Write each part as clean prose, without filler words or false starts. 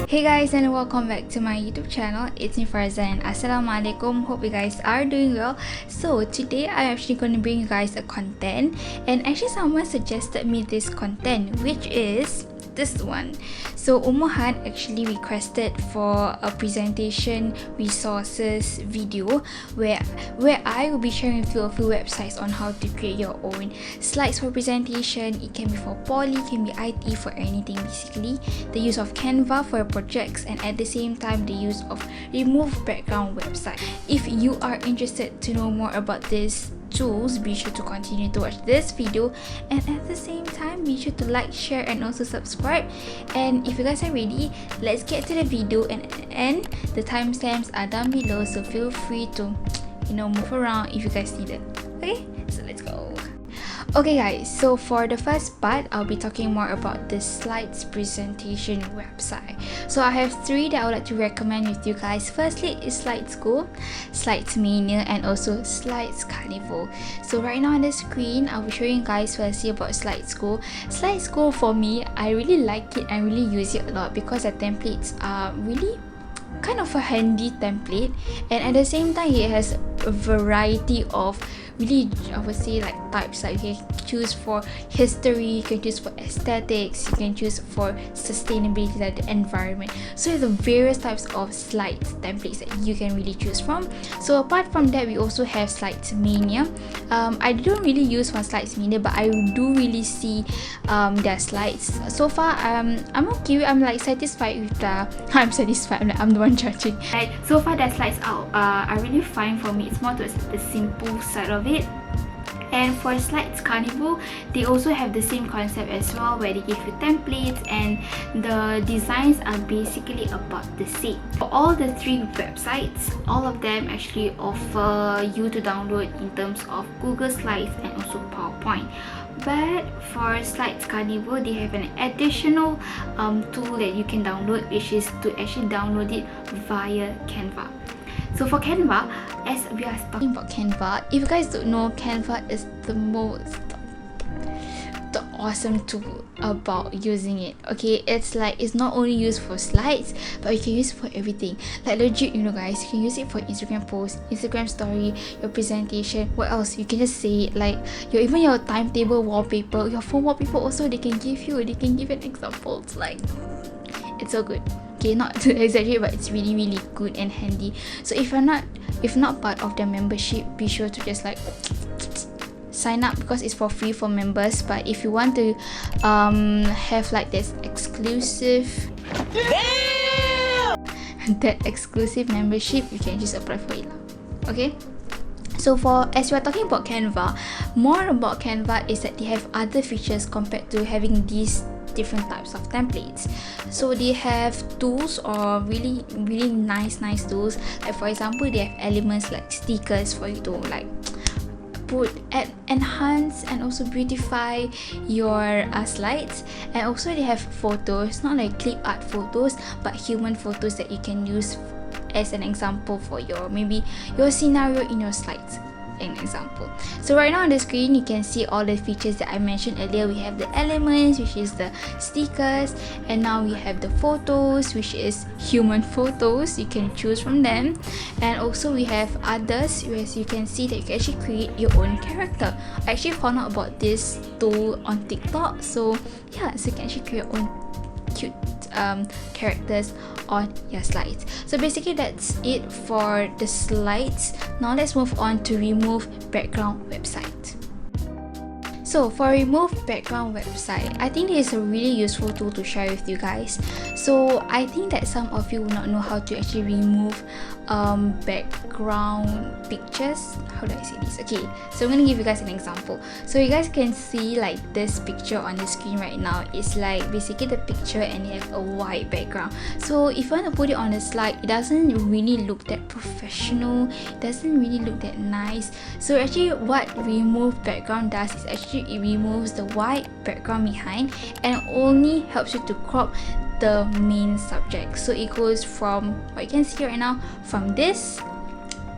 Hey guys, and welcome back to my YouTube channel. It's me Farzana and Assalamualaikum. Hope you guys are doing well. So today I'm actually going to bring you guys a content, and actually someone suggested me this content, which is this one. So Umuhan actually requested for a presentation resources video where I will be sharing with you a few websites on how to create your own slides for presentation. It can be for poly, can be IT, for anything basically. The use of Canva for projects, and at the same time the use of remove background website. If you are interested to know more about this tools, be sure to continue to watch this video, and at the same time be sure to like, share and also subscribe. And if you guys are ready, let's get to the video, and the timestamps are down below, so feel free to move around if you guys need it. Okay, so let's go. Okay guys, so for the first part, I'll be talking more about the slides presentation website. So I have three that I would like to recommend with you guys. Firstly is Slide School, Slides Mania, and also Slides Carnival. So right now on the screen, I'll be showing you guys firstly about Slide School. Slide School, for me, I really like it and really use it a lot because the templates are really kind of a handy template, and at the same time it has a variety of really, I would say, like types. Like you can choose for history, you can choose for aesthetics, you can choose for sustainability, like the environment. So there's various types of slides templates that you can really choose from. So apart from that, we also have Slides Mania. I don't really use one Slides Mania, but I do really see their slides. So far, I'm okay. I'm like satisfied with the. I'm satisfied. I'm the one judging. Right. So far, their slides are really fine for me. It's more towards the simple side of it. And for Slides Carnival, they also have the same concept as well, where they give you templates and the designs are basically about the same. For all the three websites, all of them actually offer you to download in terms of Google Slides and also PowerPoint. But for Slides Carnival, they have an additional tool that you can download, which is to actually download it via Canva. So for Canva, as we are talking about Canva, if you guys don't know, Canva is the awesome tool about using it. Okay, it's not only used for slides, but you can use it for everything. Like legit, guys, you can use it for Instagram posts, Instagram story, your presentation. What else? You can just say it, like even your timetable wallpaper, your phone wallpaper also they can give you an example. It's like, it's so good. Okay, not to exaggerate, but it's really really good and handy. So if not part of their membership, be sure to just like sign up, because it's for free for members. But if you want to have like this exclusive membership, you can just apply for it. Okay, so as we are talking about Canva, more about Canva is that they have other features compared to having these different types of templates. So they have tools, or really really nice tools. Like for example, they have elements like stickers for you to like enhance and also beautify your slides. And also they have photos, not like clip art photos, but human photos that you can use as an example for maybe your scenario in your slides, an example. So right now on the screen, you can see all the features that I mentioned earlier. We have the elements, which is the stickers, and now we have the photos, which is human photos. You can choose from them. And also we have others, as you can see that you can actually create your own character. I actually found out about this tool on TikTok. So yeah, so you can actually create your own cute characters on your slides. So basically that's it for the slides. Now let's move on to remove background website. So for remove background website, I think this is a really useful tool to share with you guys. So I think that some of you will not know how to actually remove background pictures. How do I say this? Okay, so I'm going to give you guys an example. So you guys can see like this picture on the screen right now. It's like basically the picture and you have a white background. So if you want to put it on the slide, it doesn't really look that professional, it doesn't really look that nice. So actually what remove background does is actually it removes the white background behind and only helps you to crop the main subject. So it goes from what you can see right now, from this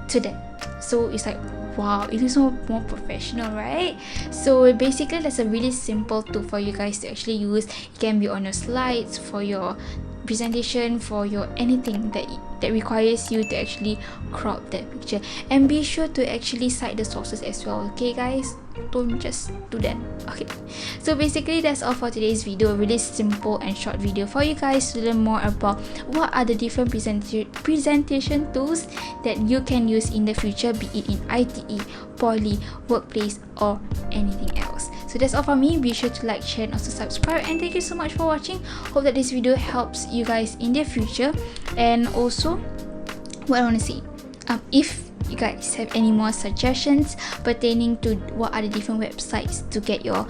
to that. So it's like, wow, it is more professional, right? So basically that's a really simple tool for you guys to actually use. It can be on your slides, for your presentation, for your anything that requires you to actually crop that picture. And be sure to actually cite the sources as well, okay guys? Don't just do that. Okay, so basically that's all for today's video. Really simple and short video for you guys to learn more about what are the different presentation tools that you can use in the future, be it in ITE, poly, workplace, or anything else. So that's all from me. Be sure to like, share, and also subscribe, and thank you so much for watching. Hope that this video helps you guys in the future. And also, what I want to say, if you guys have any more suggestions pertaining to what are the different websites to get your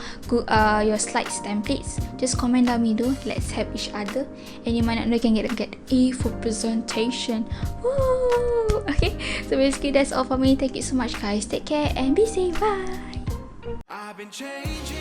slides templates, just comment down below. Let's help each other, and you might not know, you can get A for presentation. Woo! Okay, so basically that's all for me. Thank you so much guys, take care and be safe. Bye. I've been changing.